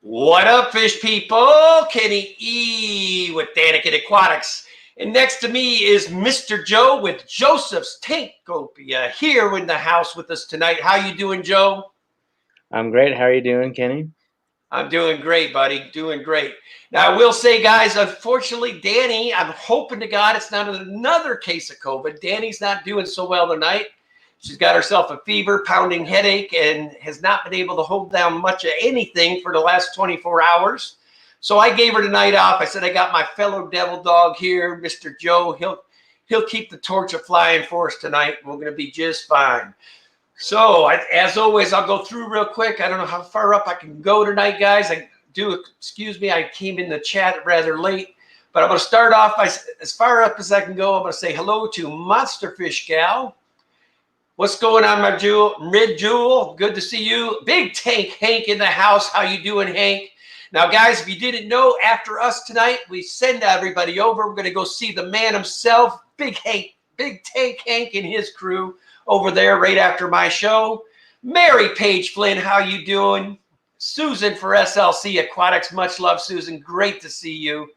What up, fish people? Kenny E with Danica Aquatics. And next to me is Mr. Joe with Joseph's Tanktopia here in the house with us tonight. How you doing, Joe? I'm great. How are you doing, Kenny? I'm doing great, buddy. Doing great. Now, I will say, guys, unfortunately, Danny, I'm hoping to God it's not another case of COVID. Danny's not doing so well tonight. She's got herself a fever, pounding headache, and has not been able to hold down much of anything for the last 24 hours. So I gave her the night off. I said, I got my fellow devil dog here, Mr. Joe. He'll keep the torch a flying for us tonight. We're going to be just fine. So, as always, I'll go through real quick. I don't know how far up I can go tonight, guys. Excuse me, I came in the chat rather late. But I'm going to start off by, as far up as I can go. I'm going to say hello to Monsterfish Gal. What's going on, my jewel? Mid Jewel, good to see you. Big Tank Hank in the house. How you doing, Hank? Now, guys, if you didn't know, after us tonight, we send everybody over. We're going to go see the man himself, Big Hank, Big Tank Hank and his crew over there right after my show. Mary Paige Flynn, how you doing? Susan for SLC Aquatics, much love, Susan. Great to see you.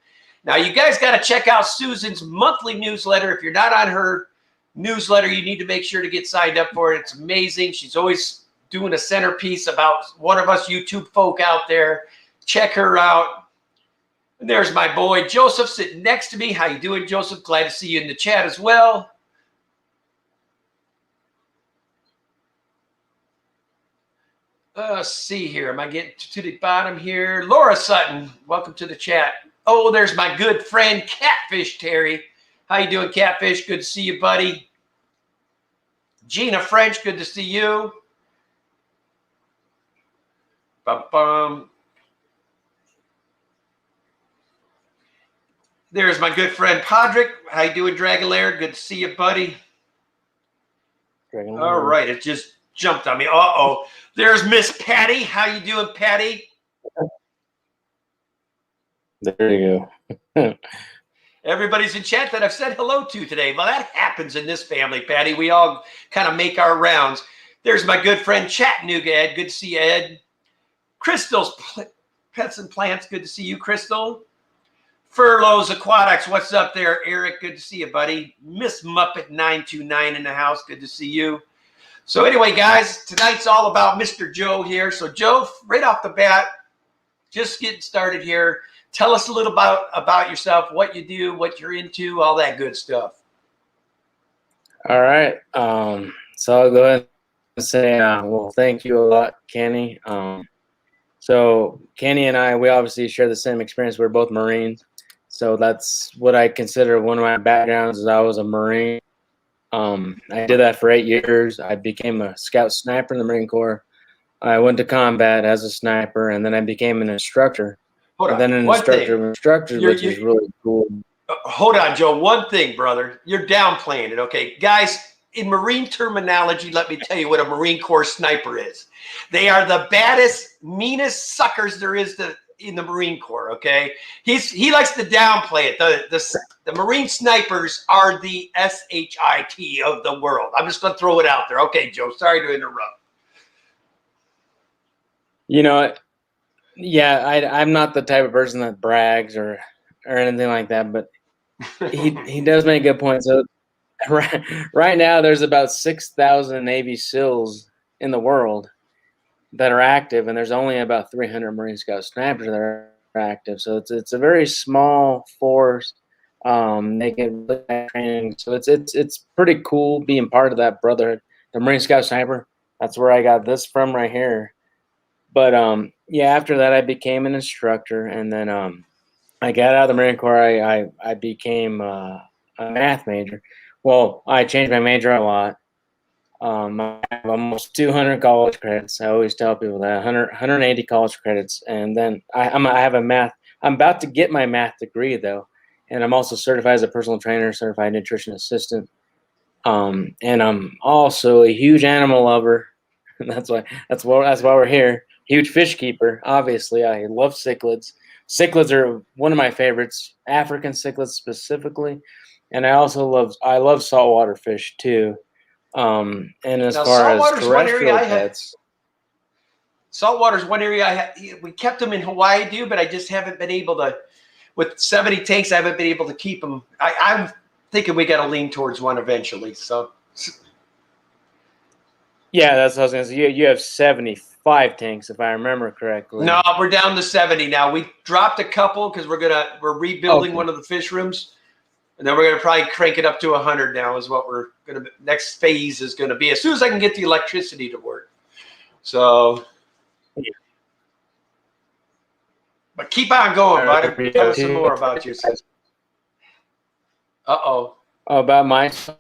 Now, you guys got to check out Susan's monthly newsletter. If you're not on her newsletter, you need to make sure to get signed up for it. It's amazing. She's always doing a centerpiece about one of us YouTube folk out there. Check her out. And there's my boy Joseph sitting next to me. How you doing, Joseph? Glad to see you in the chat as well. Let's see here. Am I getting to the bottom here? Laura Sutton, welcome to the chat. Oh, there's my good friend Catfish Terry. How you doing, Catfish? Good to see you, buddy. Gina French, good to see you. Ba-bum. There's my good friend Podrick. How you doing, Dragolair? Good to see you, buddy. All right, it just jumped on me. Uh-oh. There's Miss Patty. How you doing, Patty? There you go. Everybody's in chat that I've said hello to today. Well, that happens in this family, Patty. We all kind of make our rounds. There's my good friend Chattanooga Ed. Good to see you, Ed. Crystal's Pets and Plants. Good to see you, Crystal. Furloughs Aquatics. What's up there, Eric? Good to see you, buddy. Miss Muppet 929 in the house. Good to see you. So anyway, guys, tonight's all about Mr. Joe here. So Joe, right off the bat, just getting started here. Tell us a little about yourself, what you do, what you're into, all that good stuff. All right. So I'll go ahead and say, well, thank you a lot, Kenny. So Kenny and I, we obviously share the same experience. We're both Marines. So that's what I consider one of my backgrounds is I was a Marine. I did that for 8 years. I became a scout sniper in the Marine Corps. I went to combat as a sniper, and then I became an instructor. Hold on. And then an instructor of instructors, which is really cool. Hold on, Joe. One thing, brother. You're downplaying it, okay? Guys, in Marine terminology, let me tell you what a Marine Corps sniper is. They are the baddest, meanest suckers there is in the Marine Corps, okay? He likes to downplay it. The Marine snipers are the SHIT of the world. I'm just going to throw it out there. Okay, Joe, sorry to interrupt. You know, yeah, I'm not the type of person that brags or anything like that, but he does make good points. So right now there's about 6,000 Navy SEALs in the world that are active, and there's only about 300 Marine Scout snipers that are active. So it's a very small force. They get really training, so it's pretty cool being part of that brotherhood. The Marine Scout sniper. That's where I got this from right here. But yeah, after that I became an instructor, and then I got out of the Marine Corps. I became a math major. Well, I changed my major a lot. I have almost 200 college credits. I always tell people that 180 college credits, and then I have a math. I'm about to get my math degree though, and I'm also certified as a personal trainer, certified nutrition assistant. And I'm also a huge animal lover. That's why we're here. Huge fish keeper, obviously. I love cichlids. Cichlids are one of my favorites, African cichlids specifically, and I love saltwater fish too. And as far as terrestrial pets, saltwater's one area we kept them in Hawaii, dude, but I just haven't been able to. With 70 tanks, I haven't been able to keep them. I'm thinking we got to lean towards one eventually. So. Yeah, that's what I was gonna say. You have 75 tanks, if I remember correctly. No, we're down to 70 now. We dropped a couple because we're rebuilding one of the fish rooms, and then we're gonna probably crank it up to 100 now. Is what we're gonna next phase is gonna be as soon as I can get the electricity to work. So. But keep on going, buddy. Tell us some more about yourself. Uh-oh. Oh, about myself?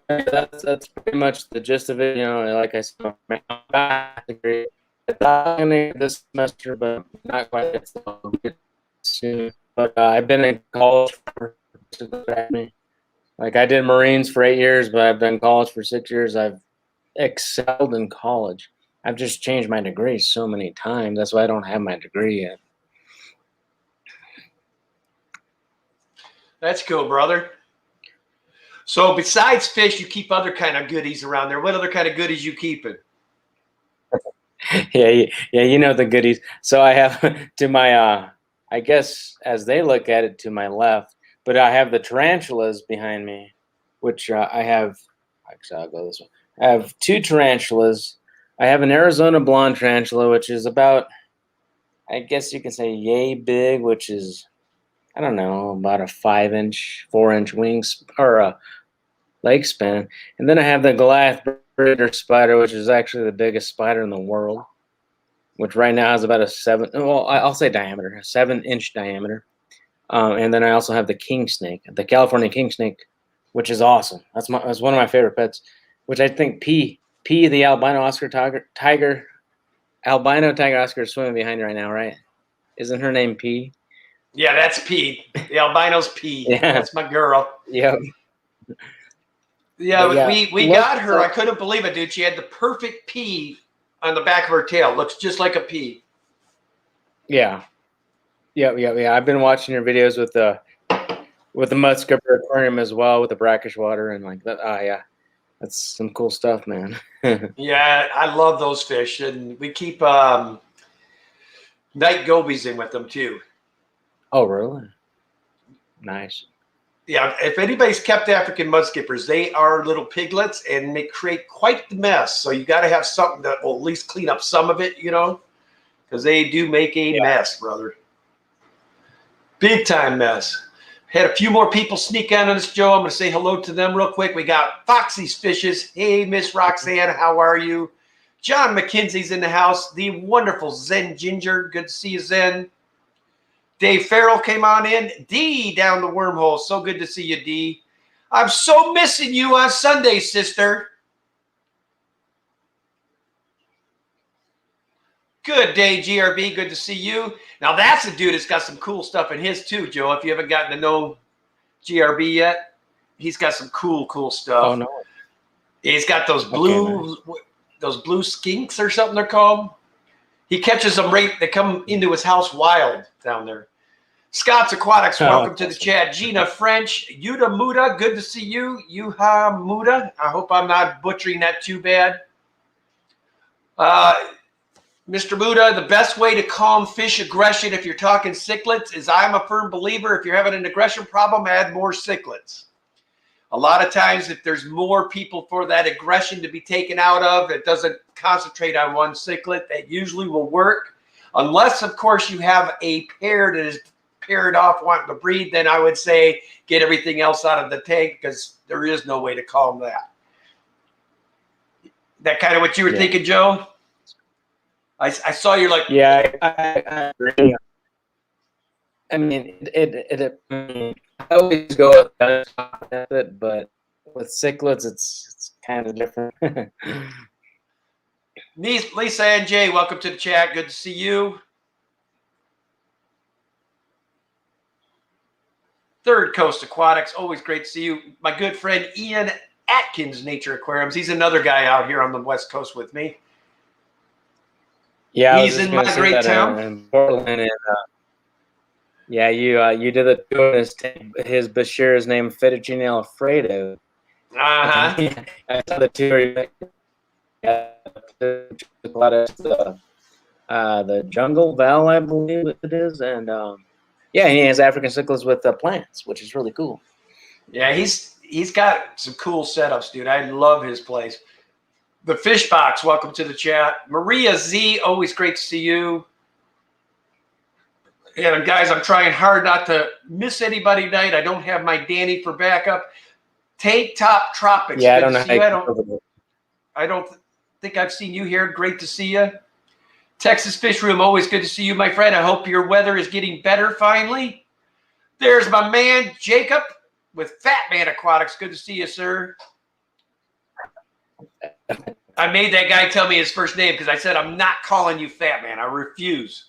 That's pretty much the gist of it. You know, like I said, this semester, but not quite yet. So soon. But I've been in college for like I did Marines for 8 years, but I've done college for 6 years. I've excelled in college. I've just changed my degree so many times. That's why I don't have my degree yet. That's cool, brother. So besides fish, you keep other kind of goodies around there. What other kind of goodies you keeping? Yeah, you know the goodies. So I have to my, I guess as they look at it, to my left, but I have the tarantulas behind me, which I have. Actually, I'll go this way. I have 2 tarantulas. I have an Arizona blonde tarantula, which is about, I guess you can say, yay big, which is, I don't know, about a 5-inch, 4-inch wings or a leg span. And then I have the Goliath British spider, which is actually the biggest spider in the world, which right now has about a 7-inch diameter. And then I also have the king snake, the California king snake, which is awesome. That's one of my favorite pets, which I think P, the albino tiger Oscar is swimming behind you right now, right? Isn't her name P? Yeah, that's P. The albino's P. Yeah. That's my girl. Yep. Yeah, we got her. I couldn't believe it, dude. She had the perfect P on the back of her tail. Looks just like a P. Yeah. I've been watching your videos with the Mudskipper aquarium as well, with the brackish water and like that. Yeah. That's some cool stuff, man. Yeah, I love those fish, and we keep night gobies in with them too. Oh, really? Nice. Yeah, if anybody's kept African mudskippers, they are little piglets, and they create quite the mess. So you got to have something that will at least clean up some of it, you know, because they do make a mess, brother. Big time mess. Had a few more people sneak on us, Joe. I'm going to say hello to them real quick. We got Foxy's Fishes. Hey, Miss Roxanne, how are you? John McKenzie's in the house. The wonderful Zen Ginger. Good to see you, Zen. Dave Farrell came on in. D down the wormhole. So good to see you, D. I'm so missing you on Sunday, sister. Good day, GRB. Good to see you. Now, that's a dude that's got some cool stuff in his, too, Joe. If you haven't gotten to know GRB yet, he's got some cool stuff. Oh, no. He's got those blue skinks or something they're called. He catches them right. They come into his house wild down there. Scott's Aquatics, welcome to the chat. Gina French, Yuta Muda, good to see you. Yuha Muda, I hope I'm not butchering that too bad. Mr. Muda, the best way to calm fish aggression if you're talking cichlids is I'm a firm believer if you're having an aggression problem, add more cichlids. A lot of times if there's more people for that aggression to be taken out of, it doesn't concentrate on one cichlid. That usually will work. Unless, of course, you have a pair that is paired off wanting to breed, then I would say get everything else out of the tank because there is no way to calm that. That kind of what you were thinking, Joe? I saw you're like... Yeah, I agree. I mean, I always go with that method, but with cichlids, it's kind of different. Lisa and Jay, welcome to the chat. Good to see you. Third Coast Aquatics, always great to see you. My good friend Ian Atkins, Nature Aquariums. He's another guy out here on the West Coast with me. Yeah, he's in my great town. In Portland, and yeah, you did the tour. His Bashir is named Fettuccine Alfredo. I saw the tour. the jungle val, I believe it is, and yeah, he has African cichlids with plants, which is really cool. Yeah, he's got some cool setups, dude. I love his place. The Fish Box, welcome to the chat. Maria Z, always great to see you. And guys, I'm trying hard not to miss anybody tonight. I don't have my Danny for backup. Tanktop Tropics. Yeah, Good I don't know to see how you. I don't think I've seen you here. Great to see you. Texas Fish Room, always good to see you, my friend. I hope your weather is getting better finally. There's my man, Jacob, with Fat Man Aquatics. Good to see you, sir. I made that guy tell me his first name because I said, I'm not calling you Fat Man. I refuse.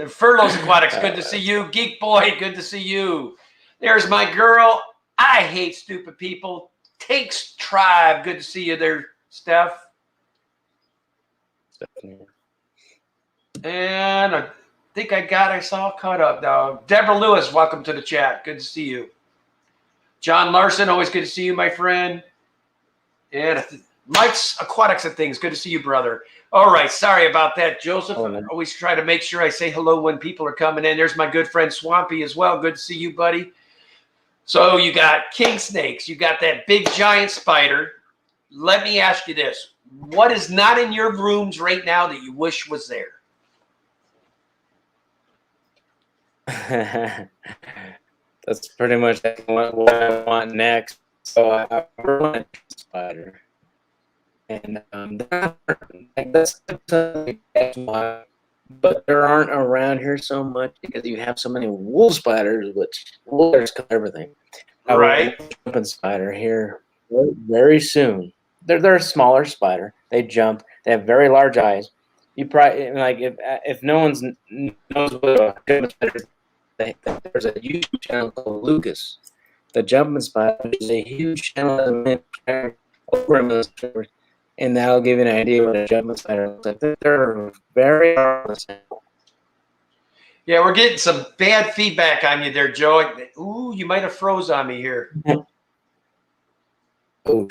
Furloughs Aquatics, good to see you. Geek Boy, good to see you. There's my girl. I hate stupid people. Takes Tribe, good to see you there, Steph. And I think I saw caught up now. Deborah Lewis, welcome to the chat. Good to see you. John Larson, always good to see you, my friend. And Mike's Aquatics and Things, good to see you, brother. All right, sorry about that, Joseph. I always try to make sure I say hello when people are coming in. There's my good friend Swampy as well. Good to see you, buddy. So you got king snakes. You got that big giant spider. Let me ask you this. What is not in your rooms right now that you wish was there? That's pretty much what I want next. So I want a spider. And that's but there aren't around here so much because you have so many wool spiders, which wool spiders cover everything. Right. I will jumping spider here very soon. They're a smaller spider. They jump. They have very large eyes. You probably like if no one's knows what a jumping spider is, there's a YouTube channel called Lucas. The jumping spider is a huge channel over a million subscribers. And that'll give you an idea what a jumping spider looks like. They're very harmless. Yeah, we're getting some bad feedback on you there, Joe. Ooh, you might have froze on me here. Oh.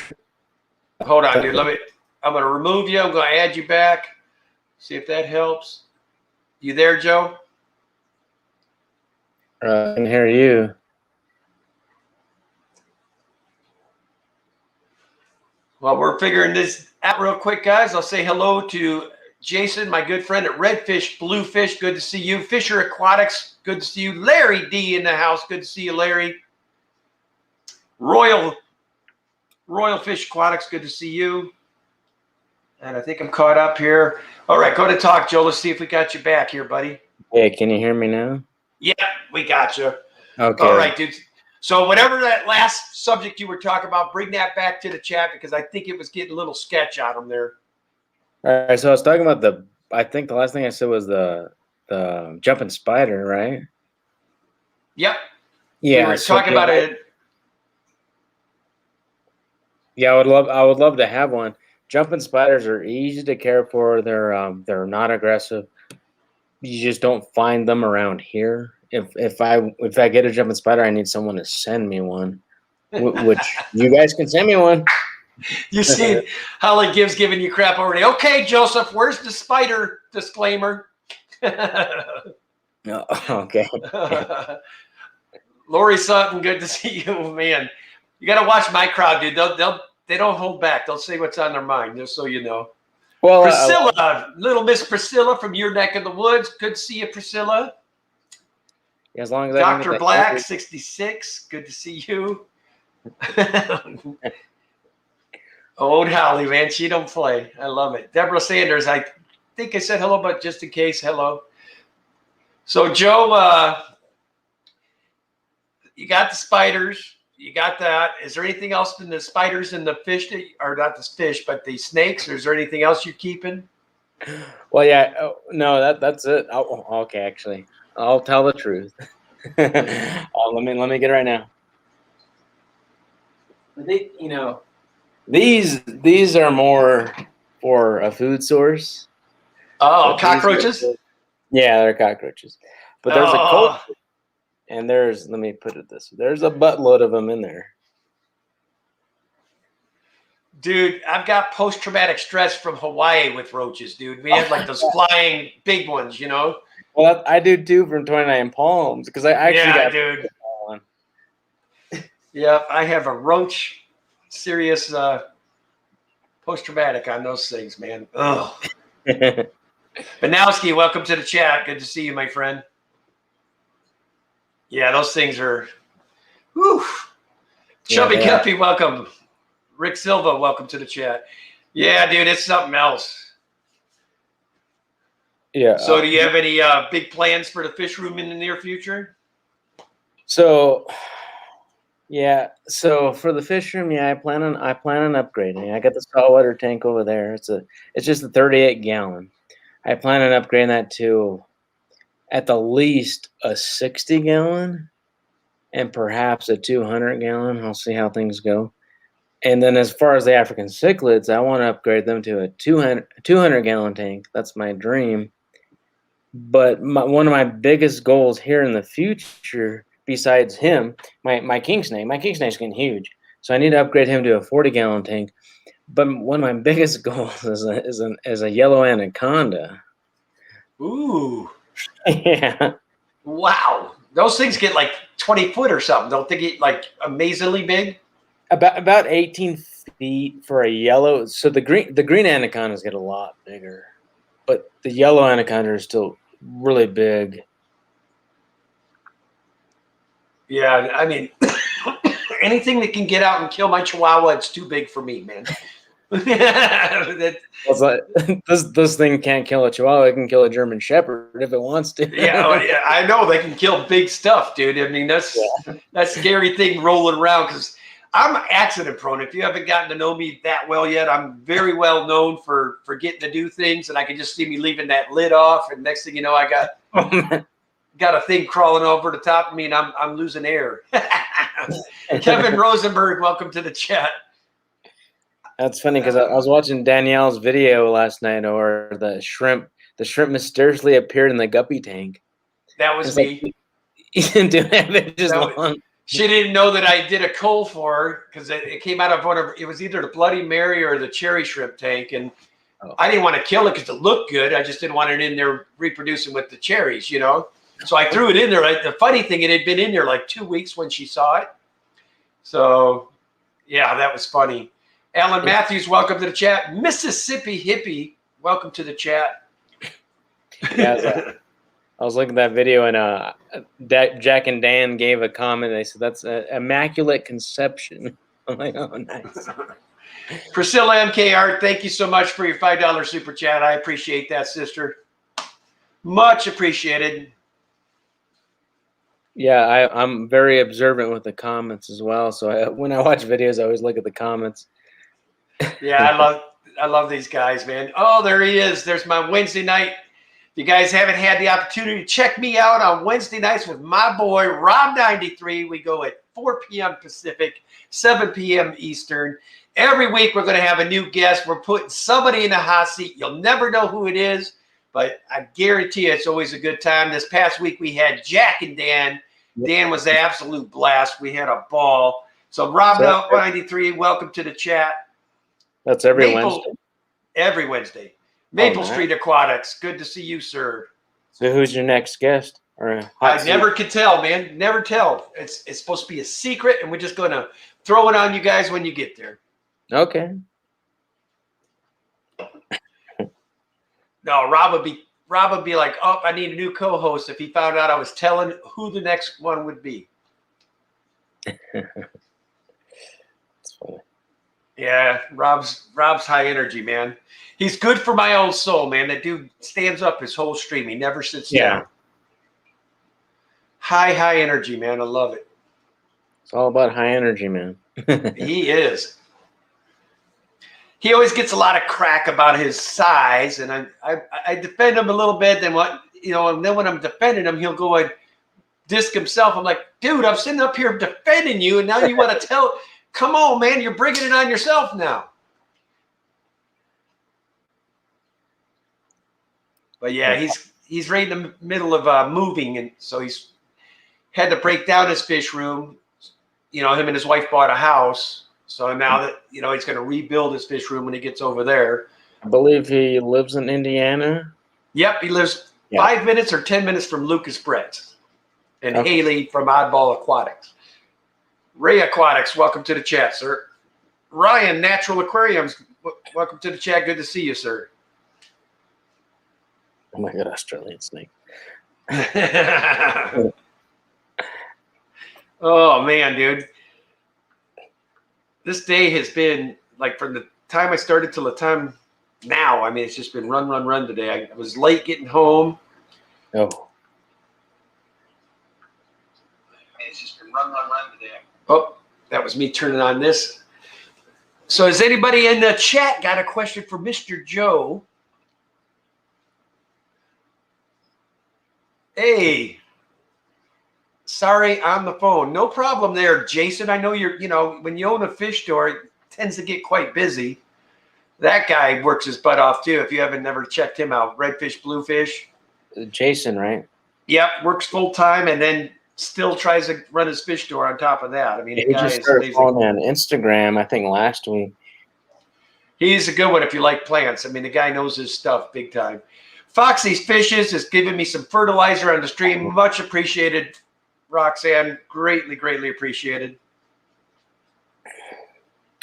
Hold on, dude. I'm going to remove you. I'm going to add you back. See if that helps. You there, Joe? I can hear you. Well, we're figuring this out real quick, guys. I'll say hello to Jason, my good friend at Redfish Bluefish. Good to see you. Fisher Aquatics. Good to see you. Larry D in the house. Good to see you, Larry. Royal Fish Aquatics. Good to see you. And I think I'm caught up here. All right, go to talk, Joe. Let's see if we got you back here, buddy. Hey, can you hear me now? Yeah, we got you. Okay. All right, dude. So whatever that last subject you were talking about, bring that back to the chat because I think it was getting a little sketch on them there. All right, so I was talking about I think the last thing I said was the jumping spider, right? Yep. Yeah. We were talking about it. Yeah, I would love to have one. Jumping spiders are easy to care for. They're not aggressive. You just don't find them around here. If I get a jumping spider, I need someone to send me one, which you guys can send me one. You see Holly Gibbs giving you crap already. Okay, Joseph, where's the spider disclaimer? No, okay. Lori Sutton, good to see you, man. You got to watch my crowd, dude. They don't hold back. They'll say what's on their mind, just so you know. Well, Priscilla, little Miss Priscilla from your neck of the woods. Good to see you, Priscilla. Yeah, as long as Dr. Black, 66. Good to see you. Old Holly, man. She don't play. I love it. Deborah Sanders, I think I said hello, but just in case, hello. So, Joe, you got the spiders. You got that. Is there anything else in the spiders and the fish, or not the fish, but the snakes? Or is there anything else you're keeping? Well, yeah. No, that's it. Okay, actually, I'll tell the truth. Let me get it right now. I think these are more for a food source. Oh, cockroaches? Yeah, they're cockroaches. But there's a cold, and let me put it this way, there's a buttload of them in there. Dude, I've got post-traumatic stress from Hawaii with roaches, dude. We had like those flying big ones, you know? Well, I do too from 29 Palms because I actually Yeah, got dude. one. Yep, I have a roach serious post-traumatic on those things, man. Ugh. Banowski, welcome to the chat. Good to see you, my friend. Yeah, those things are. Whew. Chubby Yeah, Guppy, welcome. Rick Silva, welcome to the chat. Yeah, dude, it's something else. Yeah. So, do you have any big plans for the fish room in the near future? So, yeah. So for the fish room, yeah, I plan on upgrading. I got the saltwater tank over there. It's just a 38 gallon. I plan on upgrading that to at the least a 60 gallon and perhaps a 200 gallon. I'll see how things go. And then as far as the African cichlids, I want to upgrade them to a 200 gallon tank. That's my dream. But one of my biggest goals here in the future, besides him, my king snake's getting huge. So I need to upgrade him to a 40 gallon tank. But one of my biggest goals is a yellow anaconda. Ooh. Yeah. Wow. Those things get like 20 foot or something. Don't they get like amazingly big? About 18 feet for a yellow. So the green anacondas get a lot bigger, but the yellow anaconda is still really big. Yeah, I mean, anything that can get out and kill my chihuahua, it's too big for me, man. It's like, this thing can't kill a chihuahua. It can kill a German Shepherd if it wants to. Yeah, I know they can kill big stuff, dude. I mean, that's scary thing rolling around because I'm accident prone. If you haven't gotten to know me that well yet, I'm very well known for getting to do things, and I can just see me leaving that lid off, and next thing you know, I got a thing crawling over the top of me, and I'm losing air. Kevin Rosenberg, welcome to the chat. That's funny because I was watching Danielle's video last night, or the shrimp mysteriously appeared in the guppy tank. That was me. Like, you didn't do it just long. She didn't know that I did a cull for her because it came out of it was either the Bloody Mary or the cherry shrimp tank. And I didn't want to kill it because it looked good. I just didn't want it in there reproducing with the cherries, you know? So I threw it in there. The funny thing, it had been in there like 2 weeks when she saw it. So, yeah, that was funny. Alan Matthews, welcome to the chat. Mississippi Hippie, welcome to the chat. Yeah, I was looking at that video, and Jack and Dan gave a comment. They said that's an immaculate conception. I'm like, oh, nice. Priscilla MKR, thank you so much for your $5 super chat. I appreciate that, sister. Much appreciated. Yeah, I'm very observant with the comments as well. So when I watch videos, I always look at the comments. Yeah, I love these guys, man. Oh, there he is. There's my Wednesday night. If you guys haven't had the opportunity to check me out on Wednesday nights with my boy, Rob93, we go at 4 p.m. Pacific, 7 p.m. Eastern. Every week we're going to have a new guest. We're putting somebody in the hot seat. You'll never know who it is, but I guarantee you it's always a good time. This past week we had Jack and Dan. Dan was an absolute blast. We had a ball. So Rob93, welcome to the chat. That's every Wednesday. Every Wednesday. Maple Street Aquatics. Good to see you, sir. So who's your next guest? I never could tell, man. Never tell. It's supposed to be a secret, and we're just going to throw it on you guys when you get there. Okay. No, Rob would be like, oh, I need a new co-host if he found out I was telling who the next one would be. That's funny. Yeah, Rob's high energy, man. He's good for my own soul, man. That dude stands up his whole stream. He never sits down. High energy, man. I love it. It's all about high energy, man. He is. He always gets a lot of crack about his size, and I defend him a little bit. Then and then when I'm defending him, he'll go and disc himself. I'm like, dude, I'm sitting up here defending you, and now you want to tell? Come on, man, you're bringing it on yourself now. But yeah, he's right in the middle of moving, and so he's had to break down his fish room. You know, him and his wife bought a house, So now that, he's going to rebuild his fish room when he gets over there. I believe he lives in Indiana. Yep, he lives 5 minutes or 10 minutes from Lucas Brett's and Haley from Oddball Aquatics. Ray Aquatics, welcome to the chat, sir. Ryan, Natural Aquariums, welcome to the chat. Good to see you, sir. Oh my God, Australian snake. Oh, man, dude. This day has been, like, from the time I started till the time now, I mean, it's just been run today. I was late getting home. Oh. It's just been run today. Oh, that was me turning on this. So has anybody in the chat got a question for Mr. Joe? Hey, sorry, on the phone. No problem there, Jason. I know when you own a fish store, it tends to get quite busy. That guy works his butt off too. If you haven't never checked him out, Redfish, Bluefish. Jason, right? Yep, works full time and then still tries to run his fish store on top of that. I mean, the guy is amazing. On Instagram, I think last week. He's a good one if you like plants. I mean, the guy knows his stuff big time. Foxy's Fishes is giving me some fertilizer on the stream. Much appreciated, Roxanne. Greatly appreciated.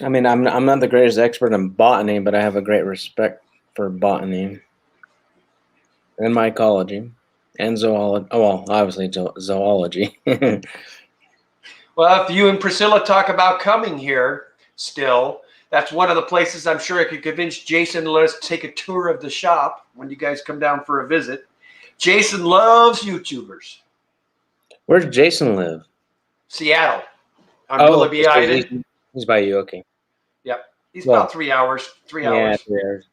I mean, I'm not the greatest expert in botany, but I have a great respect for botany and mycology and zoology. Oh, well, obviously zoology. Well, if you and Priscilla talk about coming here still, that's one of the places I'm sure I could convince Jason to let us take a tour of the shop when you guys come down for a visit. Jason loves YouTubers. Where does Jason live? Seattle. On Willoughby Island. He's by you, okay. Yep. He's about 3 hours. 3 hours. 3 hours.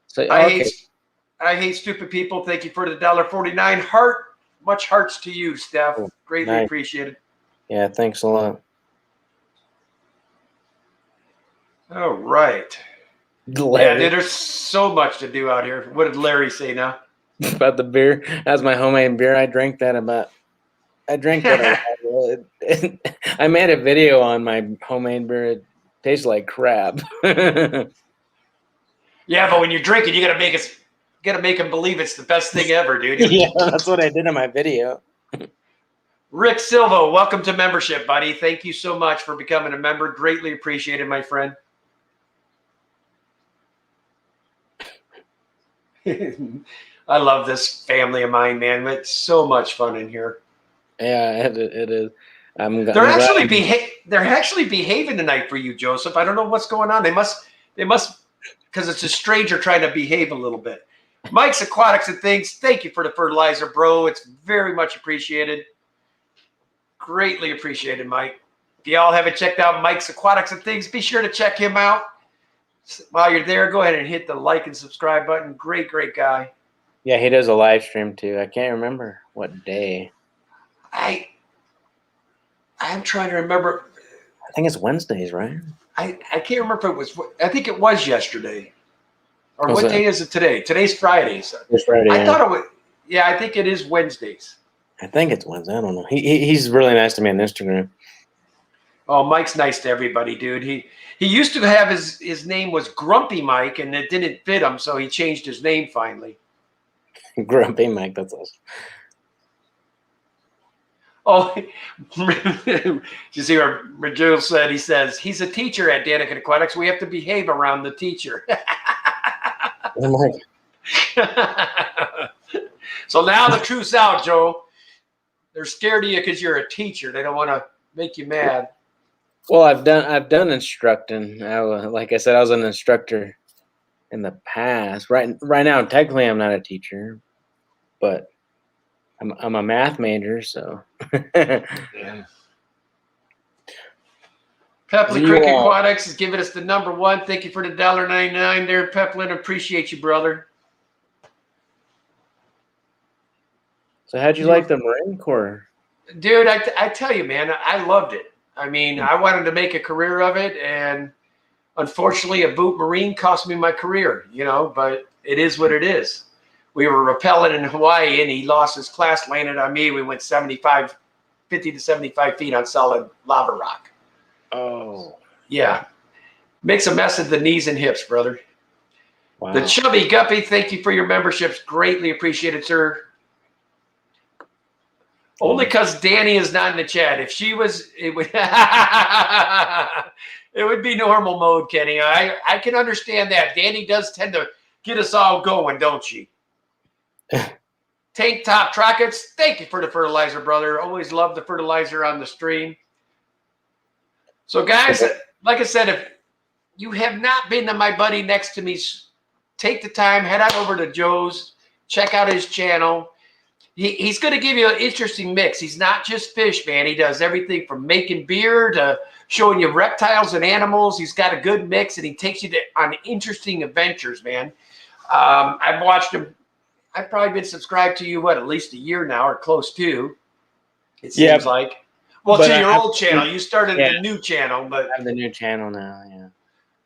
So, I hate stupid people. Thank you for the $1.49 heart. Much hearts to you, Steph. Greatly appreciated. Yeah, thanks a lot. All right. Yeah, dude, there's so much to do out here. What did Larry say now? About the beer. That's my homemade beer. I drank that. I made a video on my homemade beer. It tastes like crap. Yeah, but when you're drinking, you gotta make them believe it's the best thing ever, dude. Yeah, that's what I did in my video. Rick Silva, welcome to membership, buddy. Thank you so much for becoming a member. Greatly appreciated, my friend. I love this family of mine, man. It's so much fun in here. Yeah, it is. They're actually behaving tonight for you, Joseph. I don't know what's going on. They must, because it's a stranger trying to behave a little bit. Mike's Aquatics and Things. Thank you for the fertilizer, bro. It's very much appreciated. Greatly appreciated, Mike. If y'all haven't checked out Mike's Aquatics and Things, be sure to check him out. While you're there, go ahead and hit the like and subscribe button. Great guy. Yeah, he does a live stream too. I can't remember what day. I'm trying to remember. I think it's Wednesdays, right? I can't remember if it was. I think it was yesterday. Or what day is it today? Today's Friday. It's Friday. I thought it was. Yeah, I think it is Wednesdays. I think it's Wednesday. I don't know. He's really nice to me on Instagram. Oh, Mike's nice to everybody, dude. He used to have his name was Grumpy Mike, and it didn't fit him, so he changed his name finally. Grumpy Mike, that's awesome. Oh, you see what Rajul said? He says, he's a teacher at Danica Aquatics. We have to behave around the teacher. Oh So now the truth's out, Joe. They're scared of you because you're a teacher. They don't want to make you mad. Well, I've done instructing. Like I said, I was an instructor in the past. Right now, technically, I'm not a teacher, but I'm a math major, so. Yeah. Peplin Creek Aquatics is giving us the #1. Thank you for the $1.99 there, Peplin. Appreciate you, brother. So how'd you like the Marine Corps? Dude, I tell you, man, I loved it. I mean, I wanted to make a career of it, and unfortunately, a boot Marine cost me my career, but it is what it is. We were rappelling in Hawaii, and he lost his class, landed on me. We went 50 to 75 feet on solid lava rock. Oh. Yeah. Makes a mess of the knees and hips, brother. Wow. The Chubby Guppy, thank you for your memberships. Greatly appreciated, sir. Only because Danny is not in the chat. If she was, it would, it would be normal mode, Kenny. I can understand that. Danny does tend to get us all going, don't she? Tank Top Trockets, thank you for the fertilizer, brother. Always love the fertilizer on the stream. So, guys, like I said, if you have not been to my buddy next to me, take the time, head on over to Joe's, check out his channel. He's going to give you an interesting mix. He's not just fish, man. He does everything from making beer to showing you reptiles and animals. He's got a good mix, and he takes you on interesting adventures, man. I've watched him. I've probably been subscribed to you, at least a year now or close to, it seems like. Well, to your old channel. You started the new channel. But I have the new channel now, yeah.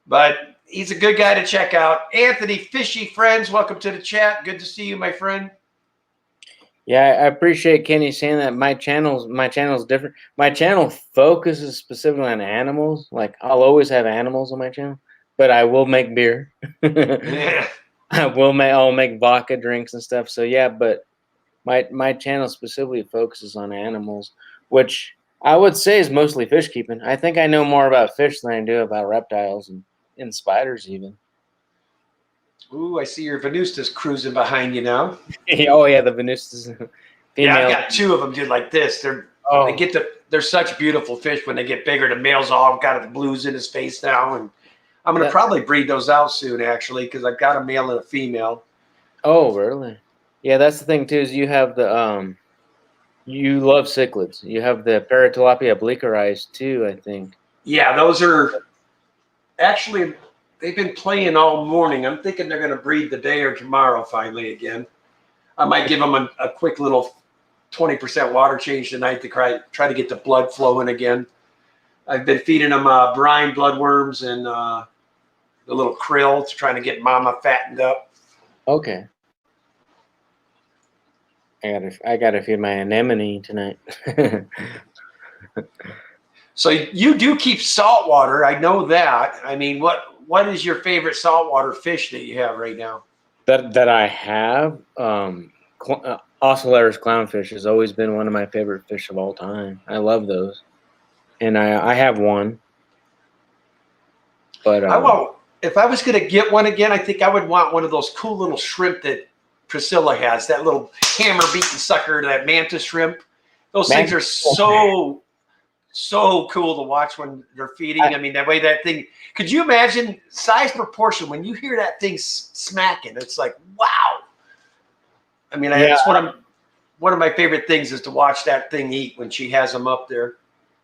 But he's a good guy to check out. Anthony Fishy Friends, welcome to the chat. Good to see you, my friend. Yeah, I appreciate Kenny saying that. My channel's different. My channel focuses specifically on animals. Like, I'll always have animals on my channel, but I will make beer. Yeah. I'll make vodka drinks and stuff. So yeah, but my channel specifically focuses on animals, which I would say is mostly fish keeping. I think I know more about fish than I do about reptiles and spiders even. Ooh, I see your Venustas cruising behind you now. Oh yeah, the Venustas. Yeah, I've got two of them, dude, like this. They're such beautiful fish when they get bigger. The male's all got the blues in his face now, and I'm gonna probably breed those out soon, actually, because I've got a male and a female. Oh, really? Yeah, that's the thing too. Is you have the you love cichlids. You have the Paratilapia bleakerized too, I think. Yeah, those are actually. They've been playing all morning. I'm thinking they're going to breed today or tomorrow finally again. I might give them a quick little 20% water change tonight to try to get the blood flowing again. I've been feeding them brine bloodworms and the little krill to trying to get mama fattened up. Okay. I gotta feed my anemone tonight. So you do keep salt water. I know that. I mean, what is your favorite saltwater fish that you have right now? That I have, Oscularis clownfish has always been one of my favorite fish of all time. I love those, and I have one. But if I was going to get one again, I think I would want one of those cool little shrimp that Priscilla has. That little hammer beating sucker, that mantis shrimp. Those things are so cool to watch when they're feeding. I mean, that way that thing. Could you imagine size proportion when you hear that thing smacking? It's like, wow. I mean, that's one of my favorite things is to watch that thing eat when she has them up there.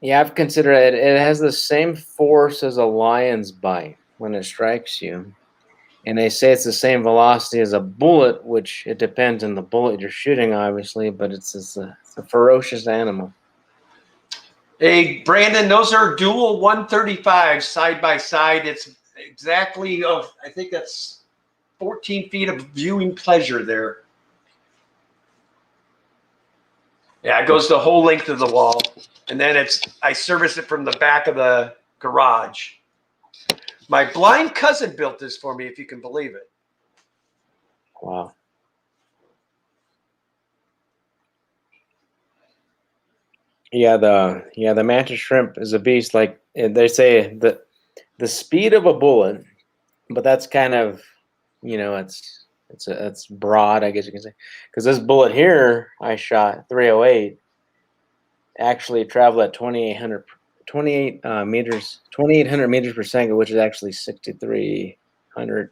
Yeah, I've considered it. It has the same force as a lion's bite when it strikes you. And they say it's the same velocity as a bullet, which it depends on the bullet you're shooting, obviously, but it's a ferocious animal. Hey, Brandon, those are dual 135s side by side. It's exactly, I think that's 14 feet of viewing pleasure there. Yeah, it goes the whole length of the wall. And then I service it from the back of the garage. My blind cousin built this for me, if you can believe it. Wow. Yeah, the mantis shrimp is a beast. Like they say, the speed of a bullet, but that's kind of, it's broad, I guess you can say. Because this bullet here I shot 308 actually traveled at 2800 meters per second, which is actually 6,300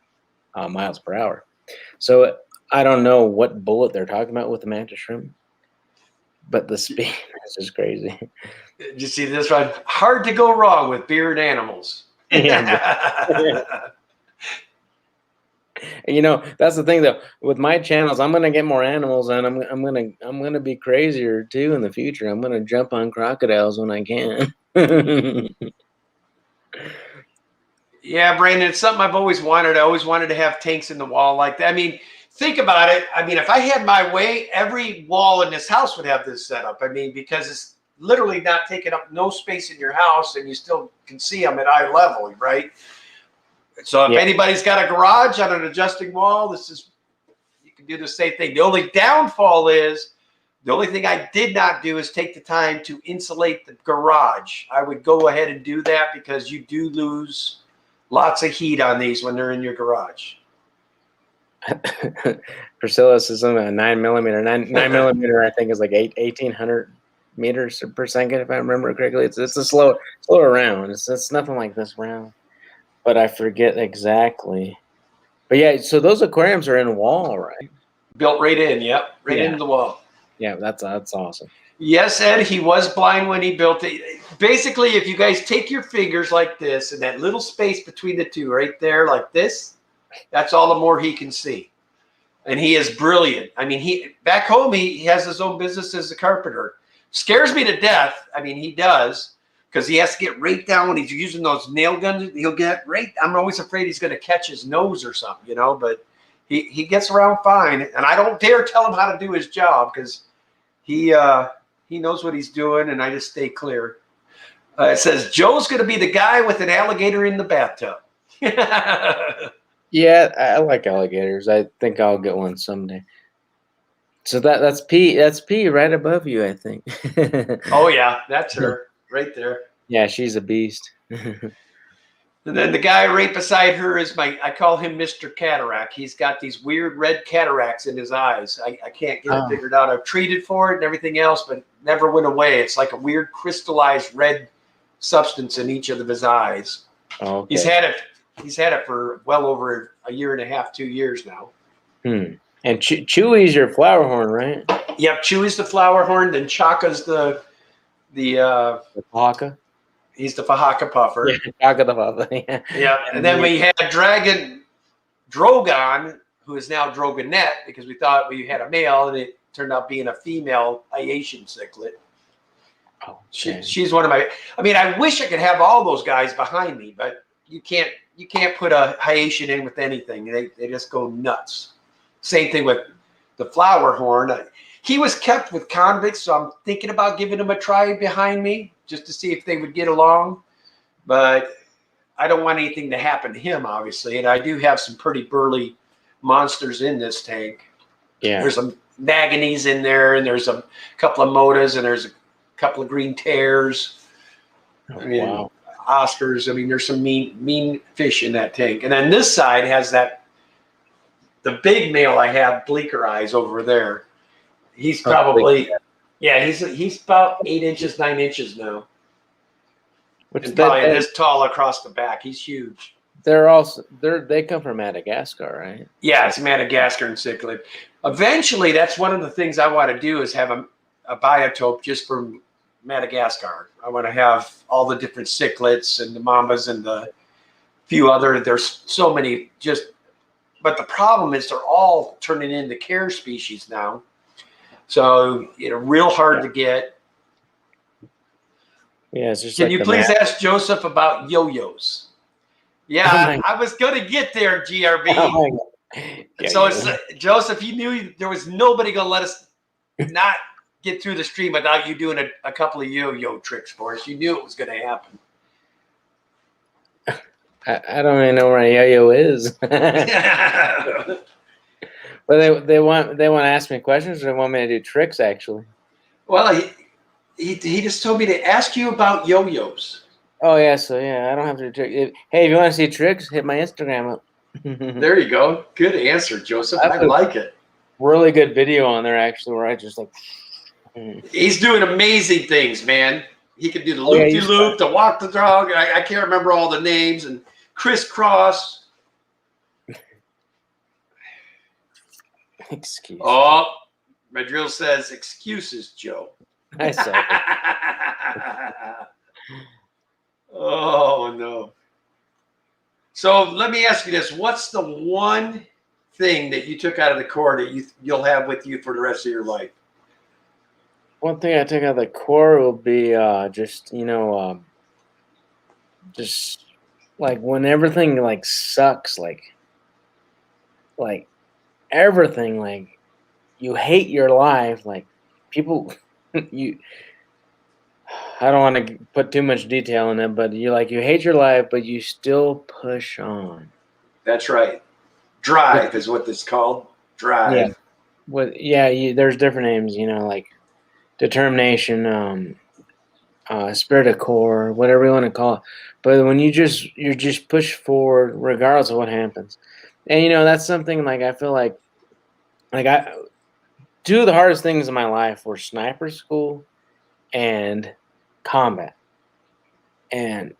miles per hour. So I don't know what bullet they're talking about with the mantis shrimp, but the speed is just crazy. Did you see this one? Hard to go wrong with bearded animals. That's the thing though. With my channels, I'm gonna get more animals, and I'm gonna be crazier too in the future. I'm gonna jump on crocodiles when I can. Yeah, Brandon, it's something I've always wanted. I always wanted to have tanks in the wall like that. I mean, think about it. I mean, if I had my way, every wall in this house would have this setup. I mean, because it's literally not taking up no space in your house, and you still can see them at eye level, right? So if anybody's got a garage on an adjusting wall, you can do the same thing. The only downfall is, the only thing I did not do is take the time to insulate the garage. I would go ahead and do that because you do lose lots of heat on these when they're in your garage. Priscilla says something about 9 millimeter. 9 millimeter, I think, is like 1,800 meters per second, if I remember correctly. It's a slower round. It's nothing like this round, but I forget exactly. But yeah, so those aquariums are in wall, right? Built right in, yep, right into the wall. Yeah, that's awesome. Yes, Ed, he was blind when he built it. Basically, if you guys take your fingers like this and that little space between the two right there like this, that's all the more he can see. And he is brilliant. I mean, he back home, he has his own business as a carpenter. Scares me to death. I mean, he does, because he has to get right down when he's using those nail guns. He'll get right. I'm always afraid he's going to catch his nose or something, you know, but he gets around fine. And I don't dare tell him how to do his job, because he knows what he's doing, and I just stay clear. It says, Joe's going to be the guy with an alligator in the bathtub. Yeah, I like alligators. I think I'll get one someday. So that's P. That's P right above you, I think. Oh yeah, that's her right there. Yeah, she's a beast. And then the guy right beside her is I call him Mr. Cataract. He's got these weird red cataracts in his eyes. I can't get it figured out. I've treated for it and everything else, but it never went away. It's like a weird crystallized red substance in each of his eyes. Okay. He's had it for well over a year and a half, 2 years now. And Chewy's your flower horn, right? Yep, Chewy's the flower horn. Then Chaka's the Fahaka. He's the Fahaka puffer. Yeah, Chaka the puffer. Yeah. Yeah, and then we had Dragon Drogon, who is now Drogonette, because we thought we had a male, and it turned out being a female Iation cichlid. Oh, okay. She's one of my. I mean, I wish I could have all those guys behind me, but you can't put a Iation in with anything. They just go nuts. Same thing with the flower horn. He was kept with convicts, so I'm thinking about giving him a try behind me just to see if they would get along. But I don't want anything to happen to him, obviously. And I do have some pretty burly monsters in this tank. Yeah. There's some Naganese in there, and there's a couple of Motas, and there's a couple of green tears. Oh, I mean, wow. Oscars. I mean, there's some mean fish in that tank. And then this side has the big male I have, Bleaker Eyes, over there. He's probably, he's about 8 inches, 9 inches now. And probably this tall across the back. He's huge. They come from Madagascar, right? Yeah, it's Madagascar and cichlid. Eventually, that's one of the things I want to do, is have a biotope just for Madagascar. I want to have all the different cichlids and the mambas and the few other. There's so many but the problem is they're all turning into care species now. So, real hard to get. Yeah, it's just Can you please ask Joseph about yo-yos? Yeah, I was going to get there, GRB. Oh So Joseph, you knew there was nobody going to let us not get through the stream without you doing a couple of yo-yo tricks for us. You knew it was going to happen. I don't even know where a yo-yo is. But they want to ask me questions, or they want me to do tricks, actually. Well, he just told me to ask you about yo-yos. Oh yeah, so I don't have to do tricks. Hey, if you want to see tricks, hit my Instagram up. There you go. Good answer, Joseph. I like it. Really good video on there, actually, where I just like. He's doing amazing things, man. He can do the loop-de-loop, the walk the dog. I can't remember all the names, and crisscross. Excuse. Oh, my drill says excuses, Joe. I saw it. Oh no. So let me ask you this: what's the one thing that you took out of the core that you'll have with you for the rest of your life? One thing I took out of the core will be just like when everything like sucks, like everything, like you hate your life, like people I don't want to put too much detail in it, but you hate your life, but you still push on. That's right. Drive is what this is called. Yeah. Drive. There's different names, like determination, spirit of core, whatever you want to call it. But when you just push forward regardless of what happens. And that's something like I feel like I two of the hardest things in my life were sniper school and combat. And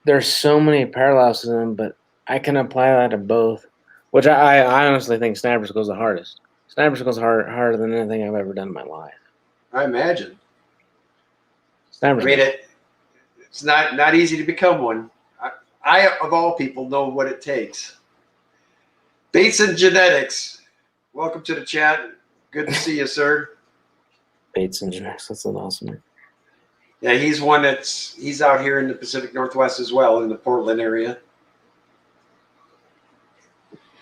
there's so many parallels to them, but I can apply that to both, which I honestly think sniper school is the hardest. Sniper school is harder than anything I've ever done in my life. I imagine. Sniper I mean, it's not easy to become one. I, of all people, know what it takes. Bates and Genetics. Welcome to the chat. Good to see you, sir. Bates and Genetics. That's an awesome name. Yeah, he's one he's out here in the Pacific Northwest as well, in the Portland area.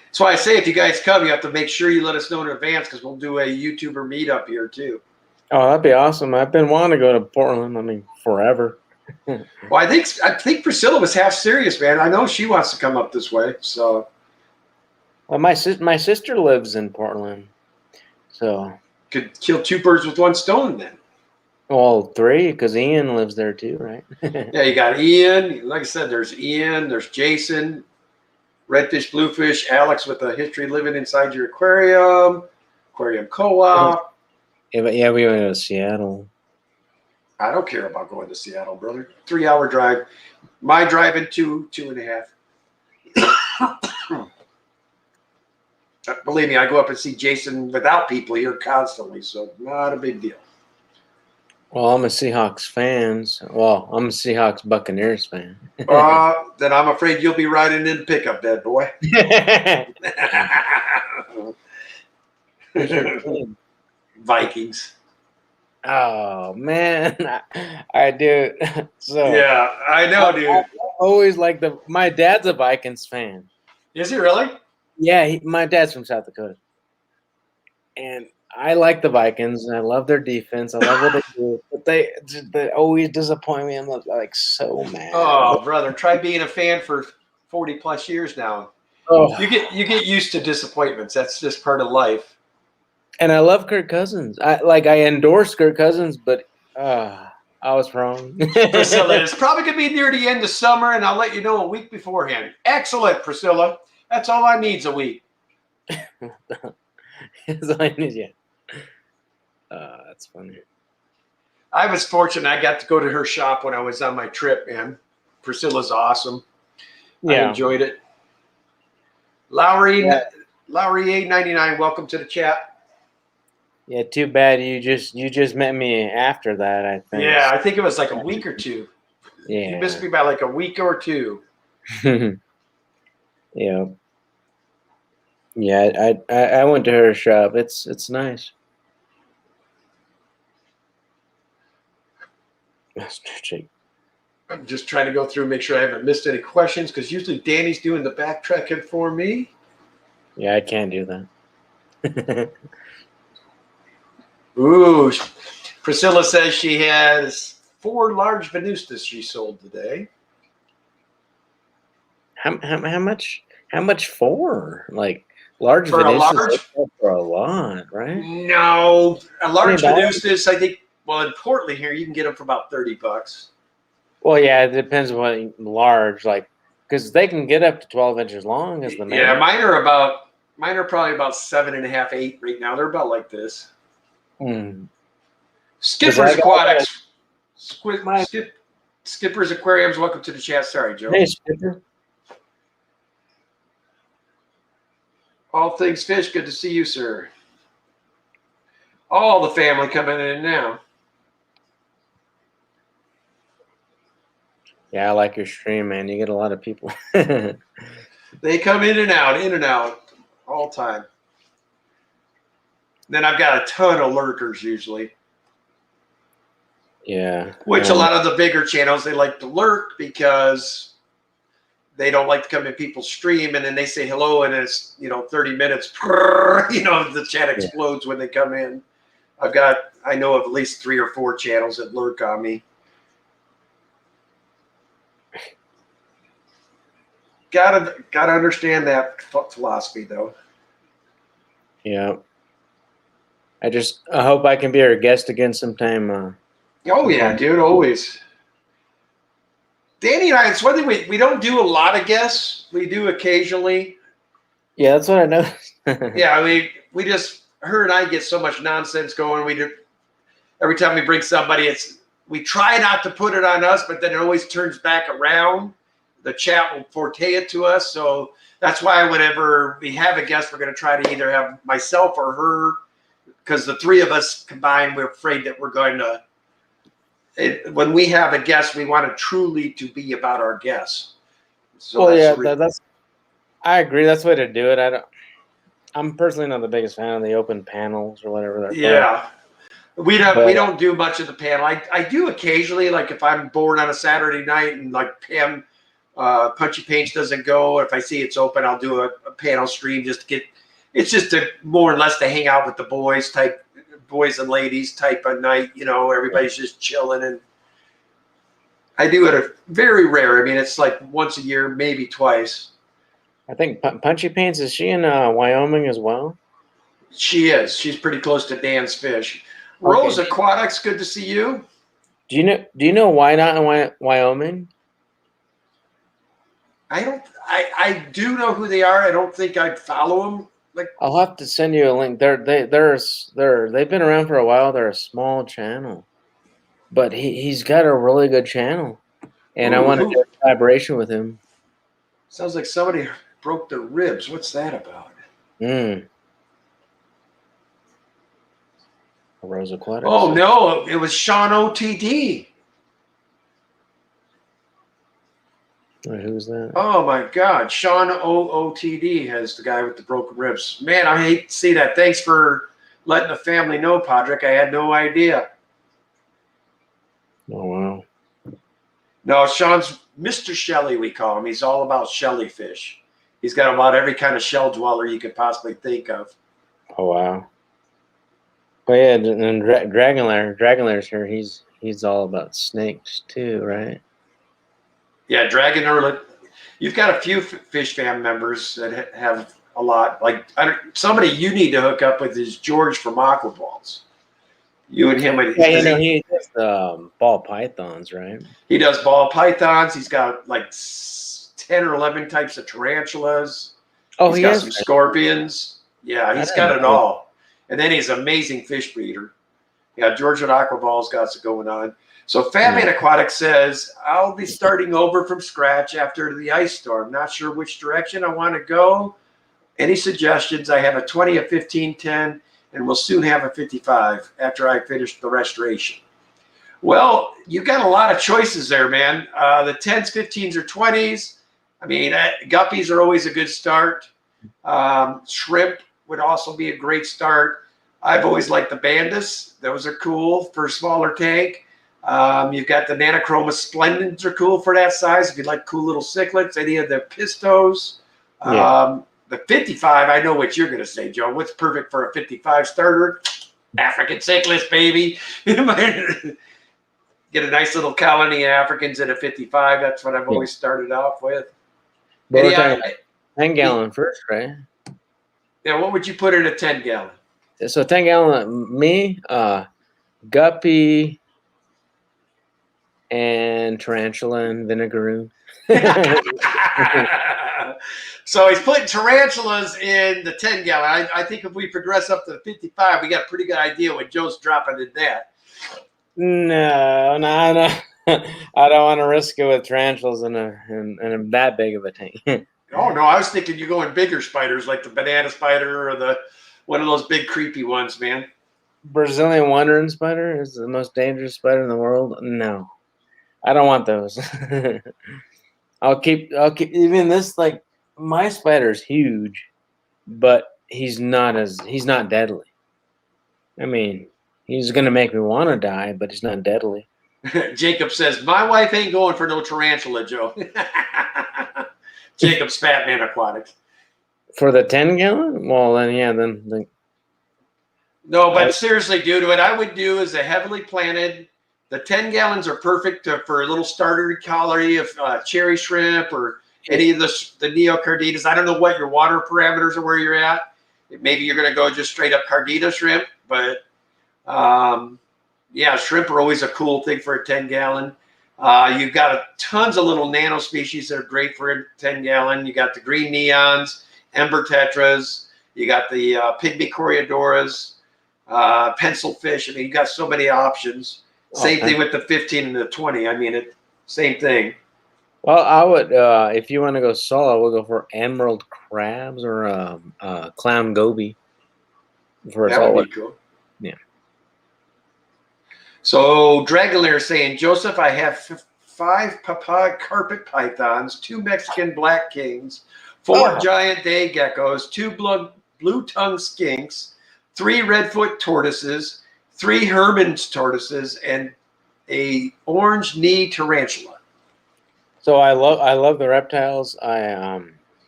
That's why I say if you guys come, you have to make sure you let us know in advance because we'll do a YouTuber meetup here too. Oh, that'd be awesome. I've been wanting to go to Portland. I mean, forever. Well, I think Priscilla was half serious, man. I know she wants to come up this way. So, well, my sister lives in Portland, so could kill two birds with one stone then. Well, 3 because Ian lives there too, right? Yeah, you got Ian. Like I said, there's Ian. There's Jason. Redfish, Bluefish, Alex with a history living inside your aquarium co-op. Yeah, but we went to Seattle. I don't care about going to Seattle, brother. 3-hour drive. My driving 2.5. Believe me, I go up and see Jason without people here constantly, so not a big deal. Well, I'm a Seahawks fan. Well, I'm a Seahawks Buccaneers fan. Then I'm afraid you'll be riding in the pickup, bad boy. Vikings. Oh man, I do. So yeah, I know, dude. I always like my dad's a Vikings fan. Is he really? Yeah, my dad's from South Dakota, and I like the Vikings. And I love their defense. I love what they do, but they always disappoint me. I'm like so mad. Oh, brother, try being a fan for 40 plus years now. Oh. You get used to disappointments. That's just part of life. And I love Kirk Cousins. I endorse Kirk Cousins, but I was wrong. Priscilla, it's probably going to be near the end of summer, and I'll let you know a week beforehand. Excellent, Priscilla. That's all I need is a week. That's all I need, yeah. That's funny. I was fortunate. I got to go to her shop when I was on my trip, man. Priscilla's awesome. Yeah. I enjoyed it. Lowry 899, welcome to the chat. Yeah, too bad you just met me after that, I think. Yeah, I think it was like a week or two. Yeah. You missed me by like a week or two. Yeah. Yeah, I went to her shop. It's nice. I'm just trying to go through and make sure I haven't missed any questions because usually Danny's doing the backtracking for me. Yeah, I can't do that. Ooh, Priscilla says she has 4 large Venustas she sold today. How much? How much for? Like large for Venustas for a lot, right? No, a large Venustas. I think. Well, in Portland here, you can get them for about $30. Well, yeah, it depends on what large, like, because they can get up to 12 inches long as the man. Yeah, mine are probably about 7.5, 8 right now. They're about like this. Skipper's Aquatics. Skipper's Aquariums. Welcome to the chat. Sorry, Joe. Hey, Skipper. All things fish. Good to see you, sir. All the family coming in now. Yeah, I like your stream, man. You get a lot of people. They come in and out, all time. Then I've got a ton of lurkers usually. Yeah. Which a lot of the bigger channels, they like to lurk because they don't like to come in people's stream, and then they say hello, and it's 30 minutes. The chat explodes when they come in. I know of at least 3 or 4 channels that lurk on me. Gotta understand that philosophy, though. Yeah. I hope I can be our guest again sometime. Oh yeah, dude, always. Danny and I, it's one thing we don't do a lot of guests. We do occasionally. Yeah, that's what I know. Yeah, I mean, her and I get so much nonsense going. Every time we bring somebody, we try not to put it on us, but then it always turns back around. The chat will forte it to us. So that's why whenever we have a guest, we're going to try to either have myself or her, because the three of us combined, we're afraid that we're going to, when we have a guest, we want it truly to be about our guests. So well, yeah, I agree. That's the way to do it. I'm personally not the biggest fan of the open panels or whatever they're called. Yeah. We don't do much of the panel. I do occasionally, like if I'm bored on a Saturday night and like Pam Punchy Paints doesn't go, if I see it's open, I'll do a panel stream just to get. It's just more or less to hang out with the boys and ladies type of night. Everybody's just chilling, and I do it a very rare. I mean, it's like once a year, maybe twice. I think Punchy Paints, is she in Wyoming as well? She is. She's pretty close to Dan's Fish. Rose Aquatics, good to see you. Do you know why not in Wyoming? I do know who they are. I don't think I'd follow them. Like, I'll have to send you a link. They've been around for a while. They're a small channel, but he's got a really good channel, and I want to do a collaboration with him. Sounds like somebody broke their ribs. What's that about? Rose Aquatics. Oh no, it was Sean OTD. Who's that? Oh my God, Sean OOTD has the guy with the broken ribs. Man, I hate to see that. Thanks for letting the family know, Podrick. I had no idea. Oh wow. No, Sean's Mr. Shelley, we call him. He's all about Shelleyfish. He's got about every kind of shell dweller you could possibly think of. Oh wow. Oh yeah, and Dragonlair's here. He's all about snakes too, right? Yeah, Dragon Earlet. You've got a few Fish Fam members that have a lot. Like somebody you need to hook up with is George from Aquaballs. You and him. Yeah, he does ball pythons, right? He does ball pythons. He's got like 10 or 11 types of tarantulas. Oh, he's got some scorpions. Yeah, he's got it all. And then he's an amazing fish breeder. Yeah, George at Aquaball's got it going on. So Fatman Aquatic says, I'll be starting over from scratch after the ice storm. Not sure which direction I want to go. Any suggestions? I have a 20, a 15, 10, and we'll soon have a 55 after I finish the restoration. Well, you've got a lot of choices there, man. The 10s, 15s, or 20s. I mean, guppies are always a good start. Shrimp would also be a great start. I've always liked the Bandus. Those are cool for a smaller tank. You've got the Nanochroma Splendens are cool for that size. If you like cool little cichlids, any of the Pistos. The 55, I know what you're going to say, Joe. What's perfect for a 55 starter? African cichlids, baby. Get a nice little colony of Africans in a 55. That's what I've always started off with. But we're talking 10-gallon first, right? Yeah, what would you put in a 10-gallon? So 10-gallon, me, guppy, and tarantula and vinegaroon. So he's putting tarantulas in the 10-gallon. I think if we progress up to the 55, we got a pretty good idea what Joe's dropping in that. No. I don't want to risk it with tarantulas in a that big of a tank. Oh no, I was thinking you're going bigger spiders like the banana spider or one of those big creepy ones, man. Brazilian wandering spider is the most dangerous spider in the world. No, I don't want those. I'll keep even this, like, my spider's huge, but he's not deadly. I mean, he's gonna make me want to die, but he's not deadly. Jacob says, my wife ain't going for no tarantula, Joe. Jacob's Fatman Aquatics. For the 10-gallon? Well, then. No, but seriously, dude, what I would do is a heavily planted. The 10 gallons are perfect for a little starter colony of cherry shrimp or any of the neocarditas. I don't know what your water parameters are where you're at. Maybe you're going to go just straight up cardita shrimp, but yeah, shrimp are always a cool thing for a 10-gallon. You've got tons of little nano species that are great for a 10-gallon. You got the green neons, ember tetras. You got the pygmy coreodoras, pencil fish. I mean, you got so many options. Same thing with the 15 and the 20. I mean, same thing. Well, I would, if you want to go solo, we'll go for emerald crabs or clown goby. That would be cool. Yeah. So Dragonlair is saying, Joseph, I have 5 papaya carpet pythons, 2 Mexican black kings, 4 giant day geckos, 2 blue-tongued skinks, 3 redfoot tortoises, 3 Herman's tortoises, and a orange knee tarantula. So I love the reptiles.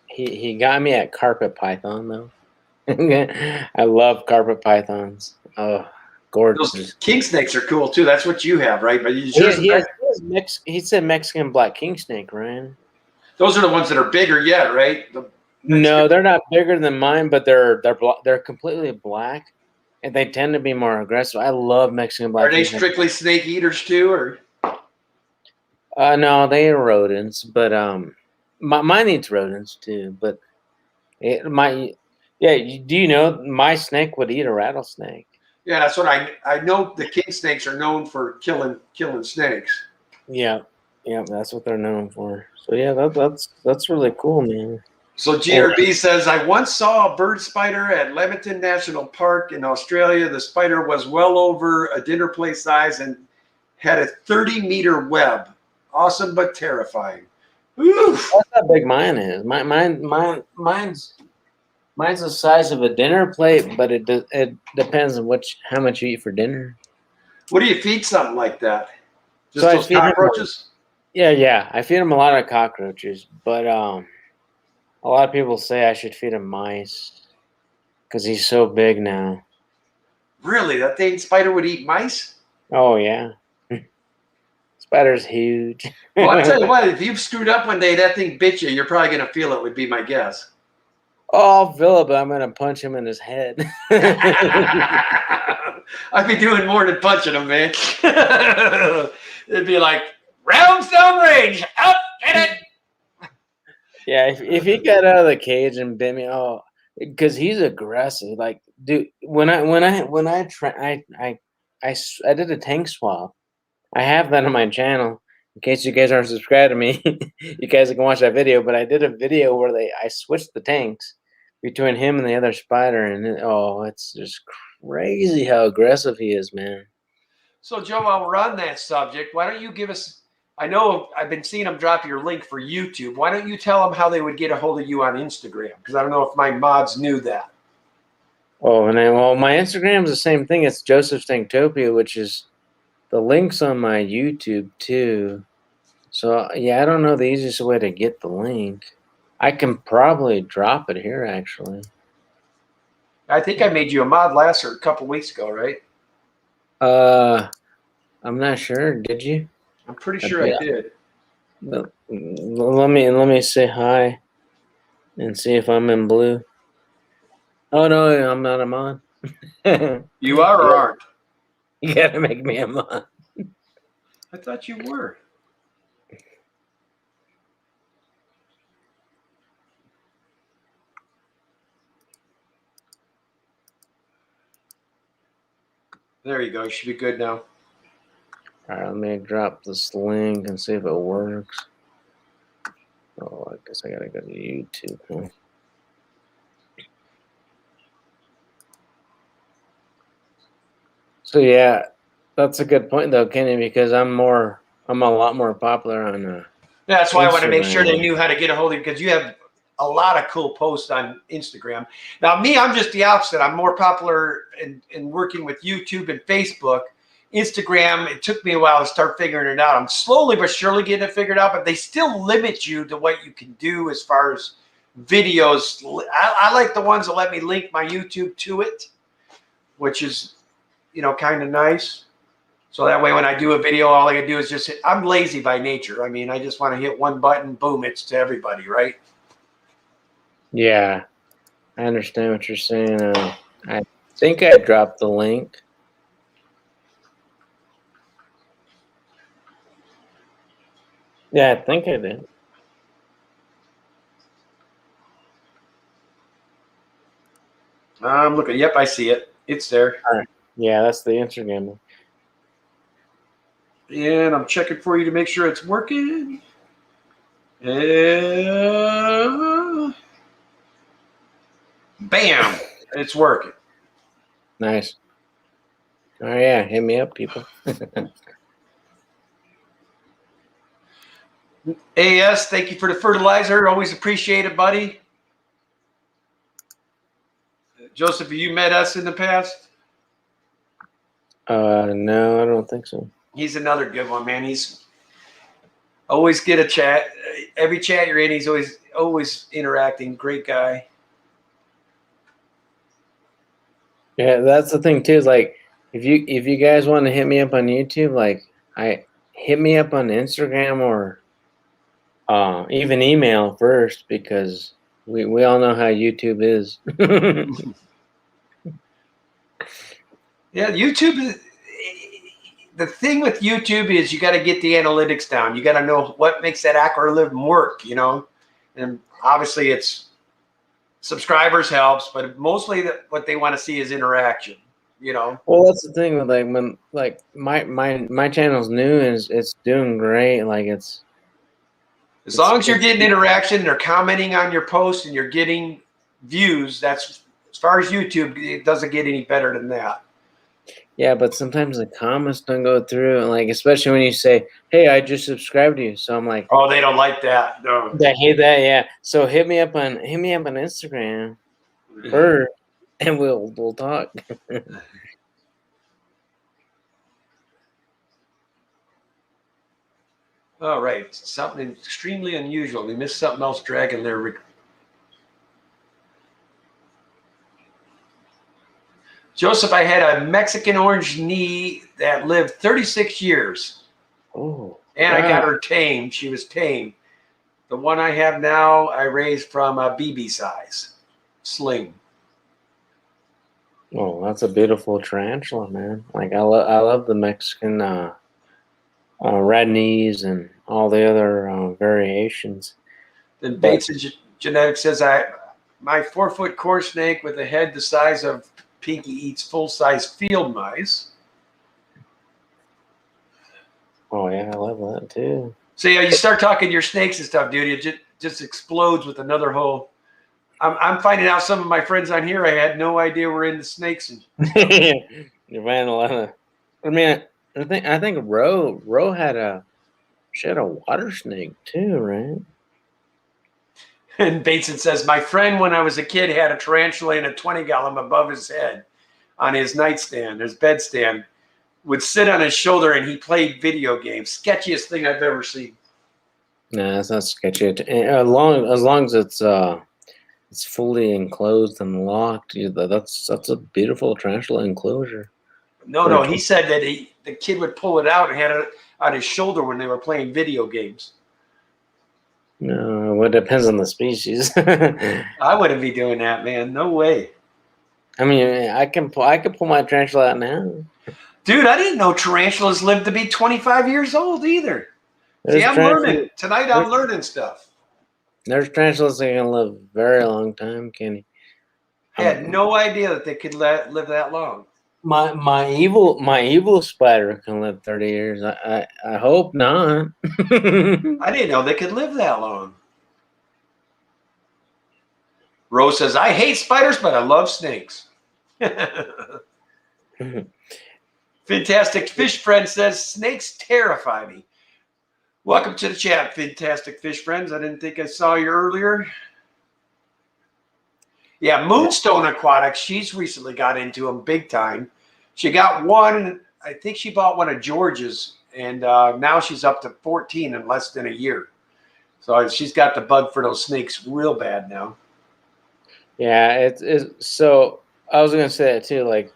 He got me at carpet python though. I love carpet pythons. Oh, gorgeous. Those king snakes are cool too. That's what you have, right? But he said Mexican black king snake, Ryan. Those are the ones that are bigger yet, right? No, they're not bigger than mine, but they're completely black, and they tend to be more aggressive. I love Mexican black. Are they strictly snake eaters too, or? No, they are rodents, but mine eats rodents too. But do you know my snake would eat a rattlesnake? Yeah, that's what I know. The king snakes are known for killing snakes. Yeah, that's what they're known for. So yeah, that's really cool, man. So GRB says, I once saw a bird spider at Leamington National Park in Australia. The spider was well over a dinner plate size and had a 30-meter web. Awesome, but terrifying. Oof. That's how big mine is. Mine's the size of a dinner plate, but it depends on how much you eat for dinner. What do you feed something like that? Just so those cockroaches? Yeah. I feed him a lot of cockroaches, but a lot of people say I should feed him mice because he's so big now. Really? That dang spider would eat mice? Oh, yeah. Spider's huge. Well, I'll tell you what, if you've screwed up one day, that thing bit you, you're probably going to feel it, would be my guess. Oh, I'll feel it, but I'm going to punch him in his head. I'd be doing more than punching him, man. It'd be like, rounds down range, out, get it. Yeah, if he got out of the cage and bit me, because he's aggressive. Like, dude, when I did a tank swap. I have that on my channel. In case you guys aren't subscribed to me, you guys can watch that video. But I did a video where I switched the tanks between him and the other spider, and it's just crazy how aggressive he is, man. So, Joe, while we're on that subject, why don't you give us? I know I've been seeing them drop your link for YouTube. Why don't you tell them how they would get a hold of you on Instagram? Because I don't know if my mods knew that. Oh, my Instagram is the same thing. It's Joseph Tanktopia, which is the link's on my YouTube too. So yeah, I don't know the easiest way to get the link. I can probably drop it here actually. I think I made you a mod a couple weeks ago, right? I'm not sure. Did you? I'm pretty sure I did. Let me say hi and see if I'm in blue. Oh no, I'm not a mod. You are or aren't? You gotta make me a mod. I thought you were. There you go. You should be good now. All right, let me drop this link and see if it works. Oh, I guess I gotta go to YouTube. Huh? So yeah, that's a good point though, Kenny, because I'm a lot more popular on. That's why I want to make sure they knew how to get a hold of you, because you have a lot of cool posts on Instagram. Now, me, I'm just the opposite. I'm more popular in working with YouTube and Facebook. Instagram, it took me a while to start figuring it out. I'm slowly but surely getting it figured out, but they still limit you to what you can do as far as videos. I like the ones that let me link my YouTube to it, which is, kind of nice. So that way when I do a video, all I can do is just hit. I'm lazy by nature. I mean, I just want to hit one button, boom, it's to everybody, right? Yeah, I understand what you're saying. I think I dropped the link. Yeah, I think I did. I'm looking. Yep, I see it. It's there. All right. Yeah, that's the Instagram one. And I'm checking for you to make sure it's working. And bam, it's working. Nice. Oh yeah, hit me up, people. AS, thank you for the fertilizer. Always appreciate it, buddy. Joseph, have you met us in the past? No, I don't think so. He's another good one, man. He's always get a chat. Every chat you're in, he's always interacting. Great guy. Yeah, that's the thing too. Is like if you guys want to hit me up on YouTube, like hit me up on Instagram or even email first, because we all know how YouTube is. Yeah, YouTube. The thing with YouTube is you got to get the analytics down. You got to know what makes that algorithm work, you know. And obviously, it's subscribers helps, but mostly what they want to see is interaction, you know. Well, that's the thing with like when like my channel's new and it's doing great. Like as long as you're getting interaction, and they're commenting on your post, and you're getting views. That's as far as YouTube. It doesn't get any better than that. Yeah, but sometimes the comments don't go through, and like especially when you say, "Hey, I just subscribed to you," so I'm like, "Oh, they don't like that." No, I hate that. Yeah, so hit me up on Instagram first, and we'll talk. All right, something extremely unusual. We missed something else dragging there. Joseph, I had a Mexican orange knee that lived 36 years. Oh, and I got her tamed. She was tamed. The one I have now, I raised from a BB size sling. Oh, that's a beautiful tarantula, man. Like I love the Mexican red knees and all the other variations. Then Bates and Genetics says my 4-foot core snake with a head the size of Pinky eats full-size field mice. Oh yeah, I love that too. So yeah, you start talking your snakes and stuff, dude. It just explodes with another whole. I'm finding out some of my friends on here I had no idea were into snakes. And You're finding a lot of. I mean, I think Ro had she had a water snake too, right? And Bateson says, my friend, when I was a kid, had a tarantula in a 20-gallon above his head on his nightstand, his bedstand, would sit on his shoulder and he played video games. Sketchiest thing I've ever seen. No, that's not sketchy. As long as it's fully enclosed and locked, that's a beautiful tarantula enclosure. No, he said that the kid would pull it out and had it on his shoulder when they were playing video games. No, well, it depends on the species. I wouldn't be doing that, man. No way. I mean, I can pull my tarantula out now. Dude, I didn't know tarantulas lived to be 25 years old either. See, I'm learning. Tonight I'm learning stuff. There's tarantulas that can live a very long time, Kenny. I had no idea that they could live that long. My evil spider can live 30 years. I hope not. I didn't know they could live that long. Rose says, I hate spiders, but I love snakes. Fantastic Fish Friend says, snakes terrify me. Welcome to the chat, Fantastic Fish Friends. I didn't think I saw you earlier. Yeah, Moonstone Aquatics, she's recently got into them big time. She got one, I think she bought one of George's, and now she's up to 14 in less than a year. So she's got the bug for those snakes real bad now. Yeah, it's so I was gonna say it too. Like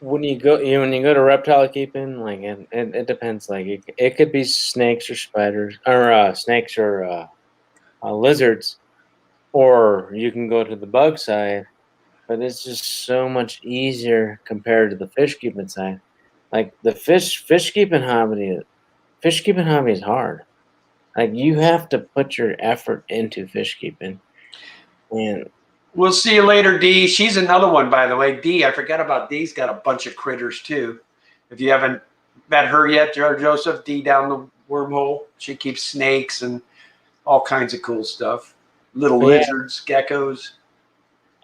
when you go to reptile keeping, like it depends. Like it could be snakes or spiders, or snakes or lizards, or you can go to the bug side. But it's just so much easier compared to the fish keeping side. Like the fish keeping hobby is hard. Like you have to put your effort into fish keeping, and We'll see you later, D. She's another one, by the way. D, I forgot about D's got a bunch of critters too. If you haven't met her yet, Joseph, D down the wormhole. She keeps snakes and all kinds of cool stuff. Little lizards, geckos.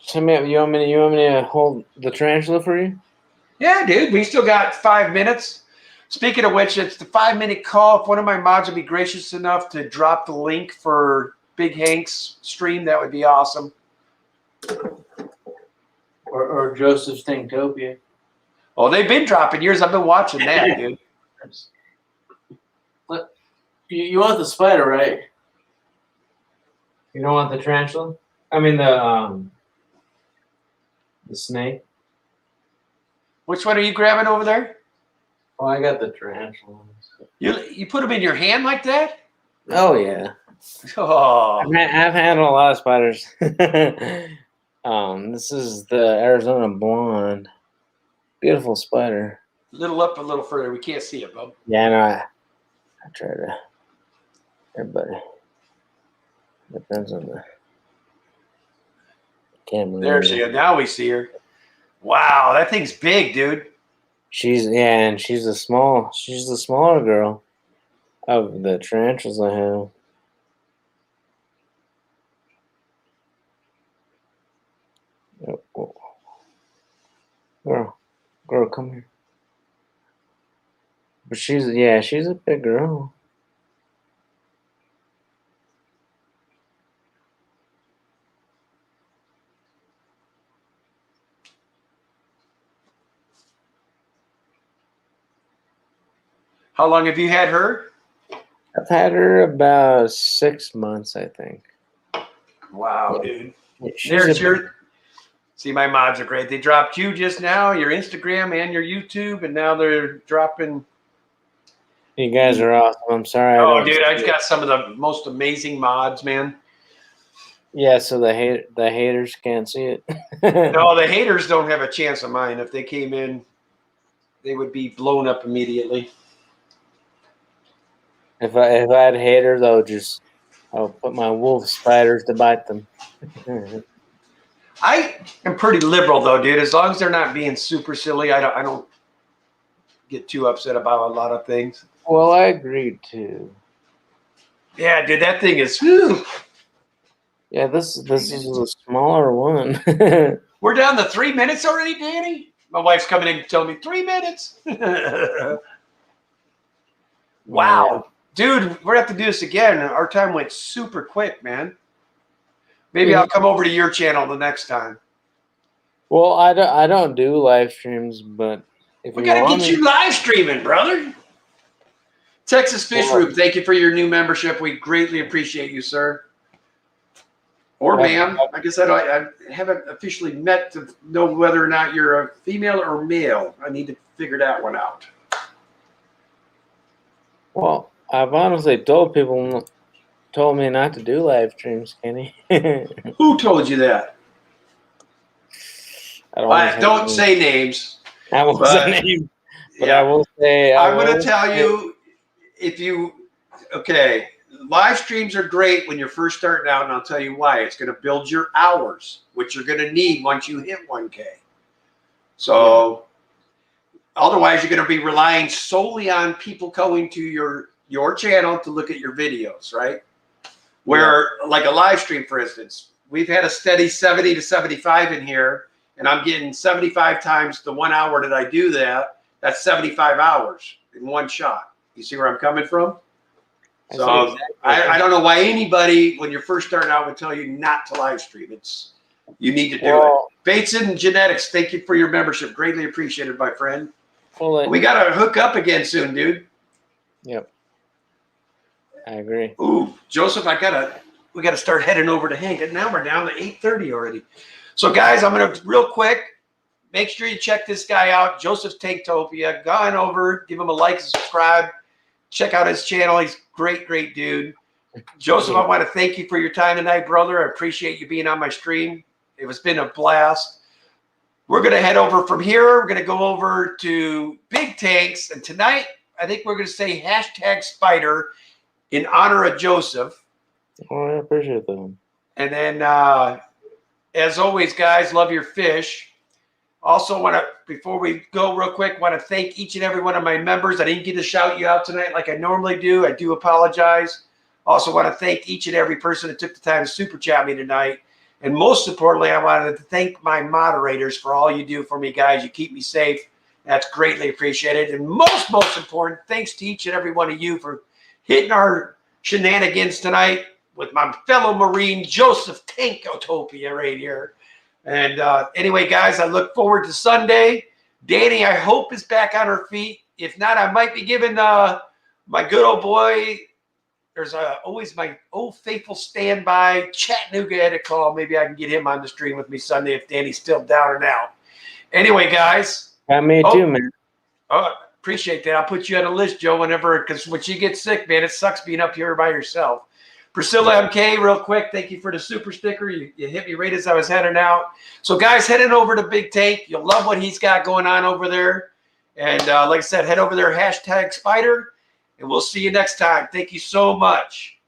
So, you want me to hold the tarantula for you? Yeah, dude. We still got 5 minutes. Speaking of which, it's the 5-minute call. If one of my mods would be gracious enough to drop the link for Big Hank's stream, that would be awesome. Or Joseph's Tanktopia. Oh, they've been dropping yours. I've been watching that, dude. You want the spider, right? You don't want the tarantula? I mean the snake. Which one are you grabbing over there? Oh, I got the tarantula. You put them in your hand like that? Oh yeah. Oh, I've handled a lot of spiders. This is the Arizona blonde. Beautiful spider. a little up, a little further. We can't see it, bub. Yeah, no, I try to. Everybody depends on the camera. There she is. Now we see her. Wow, that thing's big, dude. She's the smaller girl of the tarantulas I have. Girl, come here. But she's a big girl. How long have you had her? I've had her about 6 months, I think. Wow, dude. She's There's your. See, my mods are great. They dropped you just now, your Instagram and your YouTube, and now they're dropping. You guys are awesome. I'm sorry. Oh, dude, I've got some of the most amazing mods, man. Yeah, so the haters can't see it. No, the haters don't have a chance of mine. If they came in, they would be blown up immediately. If I had haters, I'll put my wolf spiders to bite them. I am pretty liberal though, dude. As long as they're not being super silly, I don't get too upset about a lot of things. Well, I agreed too. Yeah, dude, that thing is. Whew. Yeah, this is a smaller one. We're down to 3 minutes already, Danny. My wife's coming in and telling me 3 minutes. Wow, dude, we're gonna have to do this again. Our time went super quick, man. Maybe I'll come over to your channel the next time. Well, I don't do live streams, but if we gotta get you live streaming, brother. Texas Fish Room, thank you for your new membership. We greatly appreciate you, sir. Or ma'am. I guess I haven't officially met to know whether or not you're a female or male. I need to figure that one out. Well, I've honestly told me not to do live streams, Kenny. Who told you that? Don't say names. I won't say names. But yeah. I will say. I'm going to tell you, live streams are great when you're first starting out, and I'll tell you why. It's going to build your hours, which you're going to need once you hit 1K. So otherwise, you're going to be relying solely on people going to your channel to look at your videos, right? Where, like a live stream, for instance, we've had a steady 70 to 75 in here, and I'm getting 75 times the 1 hour that I do that. That's 75 hours in one shot. You see where I'm coming from? So exactly. I don't know why anybody, when you're first starting out, would tell you not to live stream. You need to do it. Bateson Genetics, thank you for your membership. Greatly appreciated, my friend. Well, we got to hook up again soon, dude. Yep. I agree. Ooh, Joseph, we gotta start heading over to Hank. And now we're down to 8:30 already. So guys, I'm gonna real quick make sure you check this guy out, Joseph's Tanktopia. Go on over, give him a like and subscribe. Check out his channel. He's great, great dude. Joseph, I want to thank you for your time tonight, brother. I appreciate you being on my stream. It has been a blast. We're going to head over from here. We're going to go over to Big Tanks. And tonight, I think we're going to say #Spider in honor of Joseph. Oh, I appreciate that. And then, as always, guys, love your fish. Also, want to, before we go real quick, want to thank each and every one of my members. I didn't get to shout you out tonight like I normally do. I do apologize. Also want to thank each and every person that took the time to super chat me tonight. And most importantly, I wanted to thank my moderators for all you do for me, guys. You keep me safe. That's greatly appreciated. And most important, thanks to each and every one of you for hitting our shenanigans tonight with my fellow Marine, Joseph Tanktopia right here. And anyway, guys, I look forward to Sunday. Danny, I hope, is back on her feet. If not, I might be giving my good old boy, there's always my old faithful standby, Chattanooga, Ed a call. Maybe I can get him on the stream with me Sunday if Danny's still down and out. Anyway, guys. Got me too, man. Oh, appreciate that. I'll put you on a list, Joe, whenever, because when you get sick, man, it sucks being up here by yourself. Priscilla MK, real quick, thank you for the super sticker. You hit me right as I was heading out. So, guys, heading over to Big Tank. You'll love what he's got going on over there. And like I said, head over there, #Spider, and we'll see you next time. Thank you so much.